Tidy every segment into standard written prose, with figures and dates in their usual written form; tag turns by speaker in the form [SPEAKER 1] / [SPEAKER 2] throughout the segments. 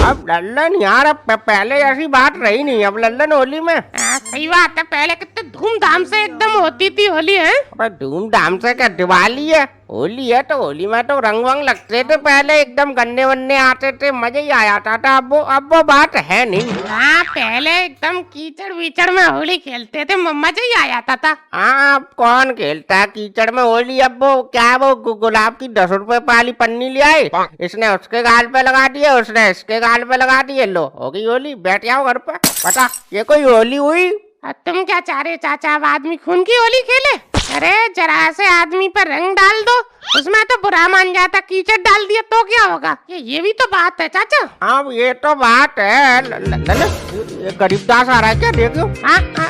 [SPEAKER 1] अब लल्लन यार, अब पहले ऐसी बात रही नहीं अब लल्लन होली में।
[SPEAKER 2] सही बात है, पहले कितने धूमधाम से एकदम होती थी होली है।
[SPEAKER 1] अबे धूमधाम से क्या, दिवाली है, होली है तो होली में तो रंग वंग लगते थे पहले, एकदम गन्ने वन्ने आते थे, मजा ही आ जाता था। अब वो बात है नहीं।
[SPEAKER 2] हाँ पहले एकदम कीचड़ वीचड़ में होली खेलते थे, मजा ही आ जाता था।
[SPEAKER 1] हाँ अब कौन खेलता है कीचड़ में होली। अब वो क्या, वो गुलाब की 10 रुपए वाली पन्नी ले आए, इसने उसके गाल पे लगा दिए, उसने इसके गाल पे लगा दिए, लो हो गई होली, बैठ जाओ घर पे। बता ये कोई होली हुई?
[SPEAKER 2] तुम क्या चाह रहे चाचा, अब आदमी खून की होली खेले? अरे जरा से आदमी पर रंग डाल दो, उसमें तो बुरा मान जाता, कीचड़ डाल दिया तो क्या होगा? ये भी तो बात है चाचा।
[SPEAKER 1] हाँ ये तो बात है। ये गरीबदास आ रहा है क्या, देखो।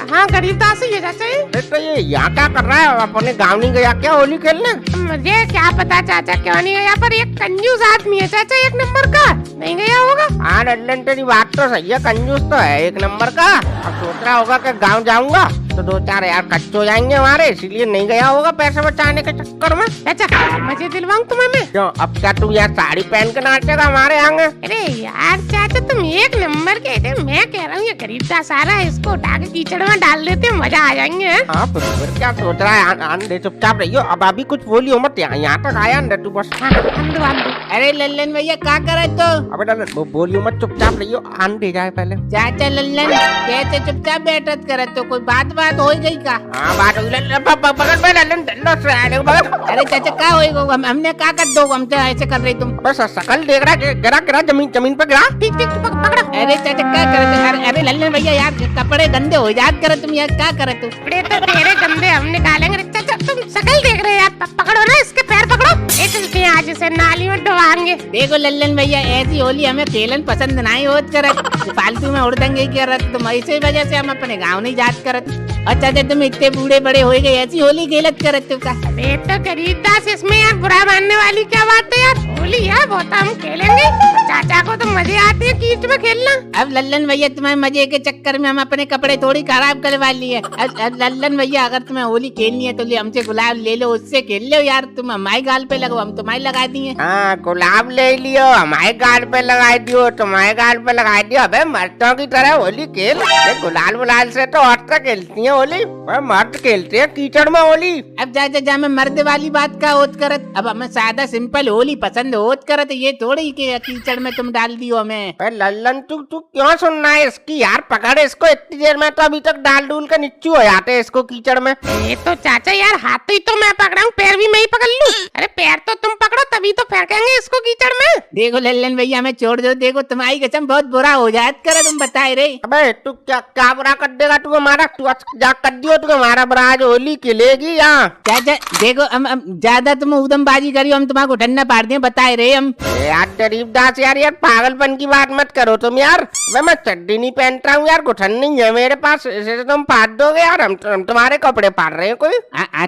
[SPEAKER 2] हाँ गरीबदास ही है चाचा ये।
[SPEAKER 1] तो ये यहाँ क्या कर रहा है, अपने गाँव नहीं गया क्या होली खेलने?
[SPEAKER 2] मुझे क्या पता चाचा क्यों नहीं गया, पर एक कंजूस आदमी है चाचा, 1 नंबर का, नहीं गया होगा।
[SPEAKER 1] हाँ लल्लन तेरी बात तो सही है, कंजूस तो है 1 नंबर का। अब सोच रहा होगा कि गाँव जाऊंगा तो 2-4 यार खर्च हो जाएंगे हमारे, इसीलिए नहीं गया होगा पैसे बचाने के चक्कर में।
[SPEAKER 2] चाचा मजे दिलवाऊं तुम्हें मैं?
[SPEAKER 1] क्यों, अब क्या तू यार साड़ी पहन के नाचेगा हमारे आगे?
[SPEAKER 2] अरे यार चाचा तुम 1 नंबर के थे, मैं कह रहा हूँ ये गरीबदास आ रहा है, इसको उठा के कीचड़ में डाल देते, मजा आ जाएंगे।
[SPEAKER 1] हाँ फिर क्या सोच रहा है, आंधे चुपचाप रहियो, अब अभी कुछ बोलियो मत, यहाँ तक आया अंदर तू बस।
[SPEAKER 2] अंदो।
[SPEAKER 3] अरे लल्लन भैया क्या करे तो?
[SPEAKER 1] अबे लल्लन वो बोलियो मत, चुपचाप रहियो, आंधे जाए पहले।
[SPEAKER 3] चाचा लल्लन कैसे चुपचाप बैठत करे तो, कोई बात हो गई का?
[SPEAKER 1] हाँ बात हो गई, पकड़ में लल्लन डंडो से आने को पकड़।
[SPEAKER 3] अरे चाचा क्या होएगा, हमने क्या कर दो, हमसे ऐसे कर रही तुम?
[SPEAKER 1] बस शकल देख रहा है, गिरा जमीन पे गिरा।
[SPEAKER 2] ठीक पकड़ो।
[SPEAKER 3] अरे चाचा क्या करे? अरे लल्लन भैया यार कपड़े गंदे हो जात करे तुम, यार क्या करे तू?
[SPEAKER 2] कपड़े तो तेरे गंदे हम निकालेंगे। चाचा तुम शकल देख रहे यार, पकड़ो ना इसके पैर पकड़ो, ये चलते हैं आज इसे नाली में डुबाएंगे।
[SPEAKER 3] देखो लल्लन भैया ऐसी होली हमें खेलन पसंद नहीं होत करत, फालतू में उड़दंगे करत, तुम ऐसे वजह से हम अपने गाँव नहीं जात करत। अच्छा चाचा तुम इतने बूढ़े बड़े हो गए, ऐसी होली खेलत करत तू का?
[SPEAKER 2] अरे तो गरीबदास इसमें यार बुरा मानने वाली क्या बात है यार, होली है वो तो हम खेलेंगे, चाचा को तो मजे आते हैं कीच में खेलना।
[SPEAKER 3] अब लल्लन भैया तुम्हें मजे के चक्कर में हम अपने कपड़े थोड़ी खराब करवा लिए। अब लल्लन भैया अगर तुम्हें होली खेलनी है तो हमसे गुलाब ले लो, उससे खेल लो यार, तुम हमारे गाल पे लगो, हम तुम्हारी लगा दिए।
[SPEAKER 1] हाँ गुलाब ले लियो, हमारे गाल पे लगा दियो, तुम्हारे गाल पे लगा दियो। अबे मर्दों की तरह होली खेल, गुलाल बुलाल से तो औरतें खेलती है होली, मर्द खेलते हैं कीचड़ में होली।
[SPEAKER 3] अब जा जा मैं मर्द वाली बात का होत करत, अब हमें सादा सिंपल होली पसंद होत करत, ये थोड़ी कि कीचड़ में तुम डाल दियो हमें।
[SPEAKER 1] लल्लन तू क्यों सुनना है इसकी यार, पकड़ इसको, इतनी देर में तो अभी तक डाल डूल के नीचू हो जाते हैं इसको कीचड़ में।
[SPEAKER 2] ये तो चाचा यार हाथ ही तो मैं पकड़ा हूँ, पैर भी मैं ही पकड़ लूं। अरे पैर तो तुम पकड़ो तभी तो फेंकेंगे इसको कीचड़ में।
[SPEAKER 3] देखो लल्लन भैया हमें छोड़ दो, देखो तुम्हारी कसम बहुत बुरा हो जात करे, तुम बताए रे।
[SPEAKER 1] अबे तू क्या बुरा कर देगा तू हमारा, तू जा कर दियो तू हमारा बुरा, आज होली खेलेगी यहाँ।
[SPEAKER 3] चाचा देखो हम ज्यादा तुम उदमबाजी करियो, हम तुम्हारा घुटना पार दिए, बताए रे हम।
[SPEAKER 1] यार गरीबदास यार पागलपन की बात मत करो तुम यार, मैं चड्डी नहीं पहनता हूँ यार, घुटन नहीं है मेरे पास, इसे तुम फाड़ दोगे यार, हम तुम्हारे कपड़े फाड़ रहे हैं कोई?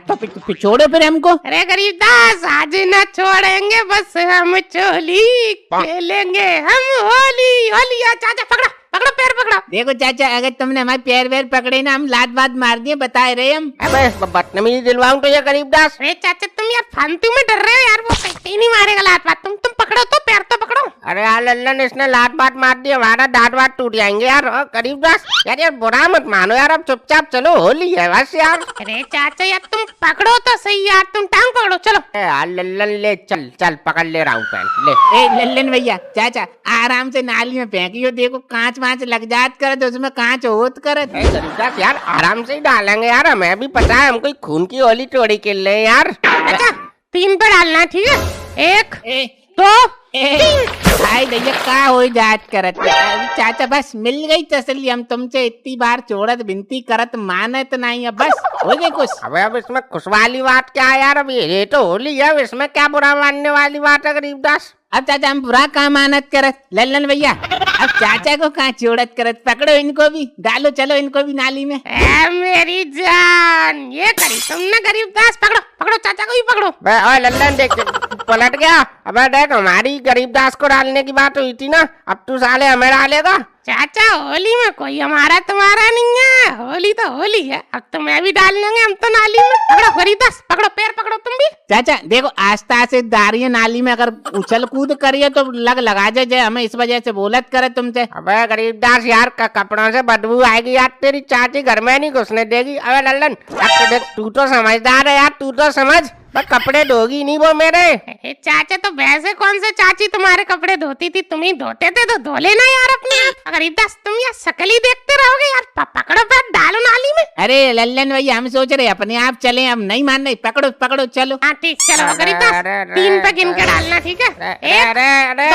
[SPEAKER 3] तो छोड़ो फिर हमको।
[SPEAKER 2] अरे गरीबदास आज न छोड़ेंगे, बस हम चोली खेलेंगे, हम होली होली। चाचा पकड़ो पैर पकड़ो।
[SPEAKER 3] देखो चाचा अगर तुमने हमारे पैर वैर पकड़े ना, हम लात बात मार दिए, बताए रहे हम।
[SPEAKER 1] अबे बदतमीजी दिलवाऊं तो ये गरीबदास।
[SPEAKER 2] अरे चाचा तुम यार फालतू में डर रहे हो यार, वो कहीं नहीं मारेगा लात बात, तुम पकड़ो तो पैर तो पकड़ो।
[SPEAKER 1] अरे यार लल्लन इसने लात बात मार दी, हमारा दांत वात टूट जाएंगे यार। गरीबदास यार बुरा मत मानो यार, अब चुपचाप चलो, होली है बस यार।
[SPEAKER 2] अरे चाचा यार तुम पकड़ो तो सही यार, तुम टांग पकड़ो चलो।
[SPEAKER 1] यार लल्लन ले चल पकड़ ले रहा हूँ पैन ले।
[SPEAKER 3] ए लल्लन भैया चाचा आराम से नाली में फेंकियो, देखो कांच वाँच लग जात करे तो उसमें कांच होत करे।
[SPEAKER 1] गरीबदास यार आराम से ही डालेंगे यार, हमें भी पता है हम कोई खून की होली थोड़ी खेल रहे हैं यार।
[SPEAKER 2] अच्छा 3 पे डालना ठीक है, 1 2
[SPEAKER 3] भाई भैया का हो जात करत चाचा, बस मिल गई तसल्ली, हम तुमसे इतनी बार छोड़त विनती करत मानत नहीं, अब बस हो गई कुछ।
[SPEAKER 1] अब इसमें खुश वाली बात क्या है यार, अब ये तो होली है, इसमें क्या बुरा मानने वाली बात है गरीबदास?
[SPEAKER 3] अब चाचा हम बुरा काम मानत करत लल्लन भैया, अब चाचा को कहाँ छोड़त करत, पकड़ो इनको भी, डालो चलो इनको भी नाली में।
[SPEAKER 2] मेरी जान ये करी तुमने गरीबदास, पकड़ो चाचा को भी पकड़ो।
[SPEAKER 1] लल्लन देख पलट गया, अब देख हमारी गरीबदास को डालने डालने की बात हुई थी ना, अब तू साले हमें डालेगा।
[SPEAKER 2] चाचा होली में कोई हमारा तुम्हारा नहीं है, होली तो होली है। अब तो मैं भी डाल लेंगे हम तो नाली में। पकड़ो गरीबदास, पकड़ो पैर पकड़ो तुम भी।
[SPEAKER 3] चाचा देखो आस्ता से दारिये नाली में अगर उछल कूद करिए तो लगा जाए, हमें इस वजह से बोलत करे तुमसे।
[SPEAKER 1] अबे गरीबदास यार, कपड़ों से बदबू आएगी यार, तेरी चाची घर में नहीं घुसने देगी। अबे लल्लन, तू तो समझदार है यार, तू तो समझ, बस कपड़े धोगी नहीं वो मेरे।
[SPEAKER 2] अरे चाचा तो वैसे कौन से चाची तुम्हारे कपड़े धोती थी, तुम ही धोते थे तो धो लेना यार अपने आप। गरीबदास तुम यार शकल ही देखते रहोगे यार, पकड़ो पैर डालो नाली में।
[SPEAKER 3] अरे लल्लन भैया हम सोच रहे अपने आप चले, अब नहीं मान रहे, पकड़ो पकड़ो चलो।
[SPEAKER 2] हाँ ठीक, चलो गरीबदास 3 पे गिन के डालना, ठीक है?
[SPEAKER 1] अरे अरे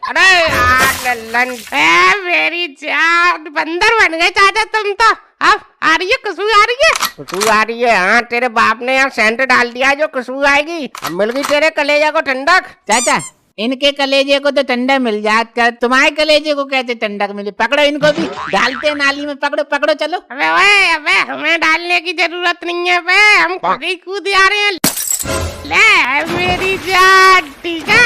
[SPEAKER 1] अरे लल्लन,
[SPEAKER 2] मेरी जान बंदर बन गए चाचा तुम तो। अब आ रही है खुशबू, आ रही है
[SPEAKER 1] खुशबू आ रही है। हाँ तेरे बाप ने यहाँ सेंट डाल दिया जो खुशबू आएगी। अब मिल गई तेरे कलेजा को ठंडक।
[SPEAKER 3] चाचा इनके कलेजे को तो ठंडा मिल जात कर, तुम्हारे कलेजे को कैसे ठंडक मिले? पकड़ो इनको भी, डालते नाली में, पकड़ो पकड़ो चलो।
[SPEAKER 2] अबे ओए, अबे हमें डालने की जरूरत नहीं है बे, हम खुद ही कूद आ रहे हैं। ले मेरी जान, ठीक है?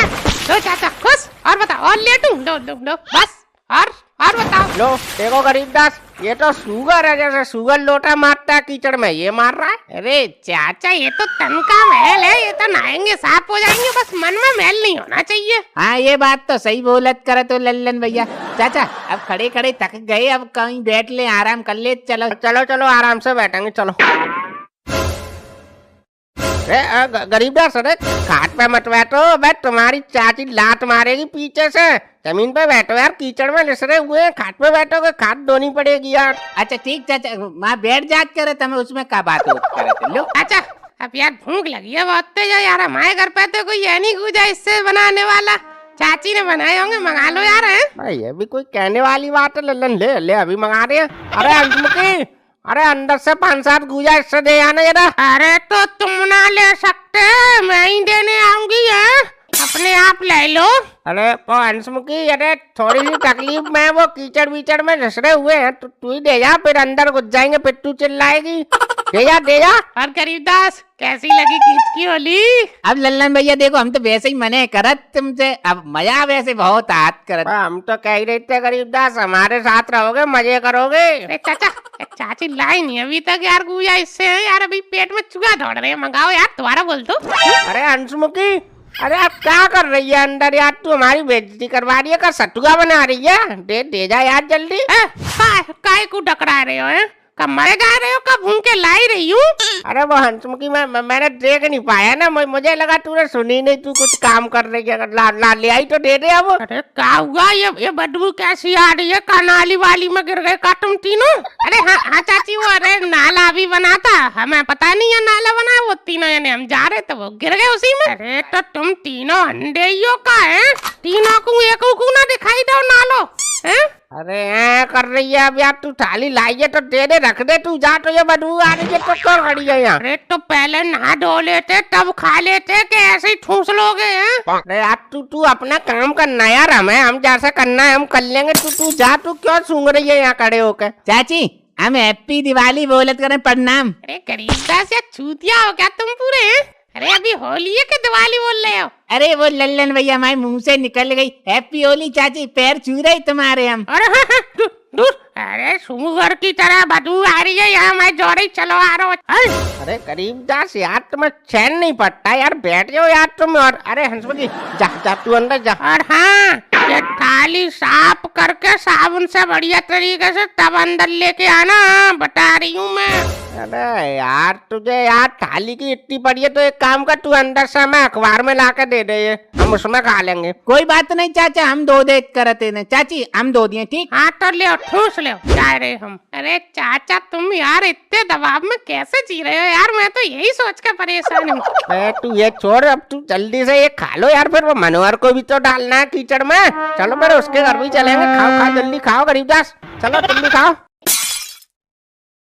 [SPEAKER 2] लो चाचा खुश, और बताओ और लेटूं? लो बस, और बताओ।
[SPEAKER 1] लो देखो गरीबदास, ये तो सुगर है, जैसे सुगर लोटा मारता है कीचड़ में, ये मार रहा है।
[SPEAKER 2] अरे चाचा ये तो तन का महल है, ये तो नहाएंगे साफ हो जाएंगे, बस मन में महल नहीं होना चाहिए।
[SPEAKER 3] हाँ ये बात तो सही बोलत करे तो लल्लन भैया। चाचा अब खड़े खड़े थक गए, अब कहीं बैठ ले, आराम कर ले, चलो
[SPEAKER 1] चलो चलो आराम से बैठेंगे, चलो। गरीबदास, अरे खाट पे मत बैठो, बे तुम्हारी चाची लात मारेगी पीछे से। जमीन पे बैठो यार, कीचड़ में लिसरे हुए हैं, खाट पे बैठोगे, खाट धोनी पड़ेगी यार।
[SPEAKER 3] अच्छा ठीक चाचा, माँ बैठ जात करे तमें, उसमें क्या बात हो करे लो।
[SPEAKER 2] अच्छा अब यार भूख लगी है बहुत तेज यार, हमारे घर पे तो कोई है नहीं गुजा इससे बनाने वाला, चाची ने बनाए होंगे, मंगा लो यार। है
[SPEAKER 1] भाई ये भी कोई कहने वाली बात है लल्लन, ले ले अभी मंगा रहे हैं। अरे अंशमुखी, अरे अंदर से 5-7 गुजा इससे दे आना जरा।
[SPEAKER 2] अरे तो तुम ना ले सकते, मैं ही देने आऊंगी, है अपने आप ले लो।
[SPEAKER 1] अरे अंशमुखी, अरे थोड़ी सी तकलीफ में, वो कीचड़ वीचड़ में घसरे हुए हैं, तो तू ही दे जा, फिर अंदर घुस जाएंगे, फिर तू चिल्लाएगी। दे जा।
[SPEAKER 2] और गरीबदास कैसी लगी कीच की होली?
[SPEAKER 3] अब लल्लन भैया देखो, हम तो वैसे ही मने करत तुमसे, अब मजा वैसे बहुत आत करत।
[SPEAKER 1] हम तो कह ही रहे थे गरीबदास, हमारे साथ रहोगे, मजे करोगे।
[SPEAKER 2] अरे चाचा चाची लाई नहीं अभी तक यार गुजा इससे है यार, अभी पेट में चूहा दौड़ रहे हैं, मंगाओ यार, दोबारा बोल दो।
[SPEAKER 1] अरे अंशमुखी, अरे आप क्या कर रही है अंदर यार, तू हमारी बेइज्जती करवा रही है, का सतुआ बना रही है? दे जा यार जल्दी।
[SPEAKER 2] काय को टकरा रहे हो? है कब मरे गा रहे हो, कब भून के लाई रही हूँ?
[SPEAKER 1] अरे वो हंसमुखी, मैंने देख नहीं पाया ना, मुझे लगा तूने सुनी नहीं, तू कुछ काम कर रही है, ला ले आई तो दे दे अब।
[SPEAKER 2] अरे क्या हुआ, ये बदबू कैसी आ रही है? नाली वाली में गिर गए का तुम तीनों? अरे हाँ चाची, वो अरे नाला भी बना था, हमें पता नहीं है नाला बना, वो तीनों यानी हम जा रहे थे, वो गिर गए उसी में। अरे तो तुम तीनों अंधेरियों का है, तीनों को एक को ना दिखाई दो नालो है?
[SPEAKER 1] अरे कर रही है अब यार, तू थाली लाई है तो दे दे, रख दे, तू जा, तो ये बदबू आ रही है तो क्यों खड़ी है यहाँ?
[SPEAKER 2] अरे तो पहले नहा धो लेते तब खा लेते, कि ऐसे ही ठूस लोगे हैं?
[SPEAKER 1] अरे यार तू अपना काम करना यार, हम जैसा करना है हम कर लेंगे, तू जा, तू क्यों सूंघ रही है यहाँ खड़े होकर?
[SPEAKER 3] चाची हम हैप्पी दिवाली बोलत करें, प्रणाम।
[SPEAKER 2] अरे गरीबदास या चूतिया हो क्या तुम पूरे? अरे अभी होली है कि दिवाली बोल रहे हो?
[SPEAKER 3] अरे वो लल्लन भैया हमारे मुंह से निकल गई, हैप्पी होली चाची, पैर छू रहे तुम्हारे हम।
[SPEAKER 2] अरे दूर, अरे सुगर की तरह बदबू आ रही है यहाँ, मैं जोड़ी चलो आ रहा हूँ।
[SPEAKER 1] अरे गरीबदास यार, तुम्हें चैन नहीं पड़ता यार, बैठ जाओ यार तुम। और अरे हंसमुखी, जा तू अंदर जा।
[SPEAKER 2] और हाँ, ये थाली साफ करके साबुन से बढ़िया तरीके से तब अंदर लेके आना, बता रही हूँ मैं।
[SPEAKER 1] अरे यार तुझे यार थाली की इतनी पड़ी है, तो एक काम कर, तू अंदर से हमें अखबार में ला के दे दे, हम उसमें खा लेंगे।
[SPEAKER 3] कोई बात नहीं चाचा, हम दो दे करते न चाची, हम दो दिए ठीक।
[SPEAKER 2] हाँ तो ले ठूस ले जा रहे हम। अरे चाचा तुम यार इतने दबाव में कैसे जी रहे हो यार, मैं तो यही सोच के परेशान हूँ।
[SPEAKER 1] तू ये छोड़, अब तू जल्दी से ये खा लो यार, फिर वो मनोहर को भी तो डालना है कीचड़ में। चलो फिर उसके घर भी चलेंगे, खाओ जल्दी खाओ गरीबदास, चलो तुम भी खाओ।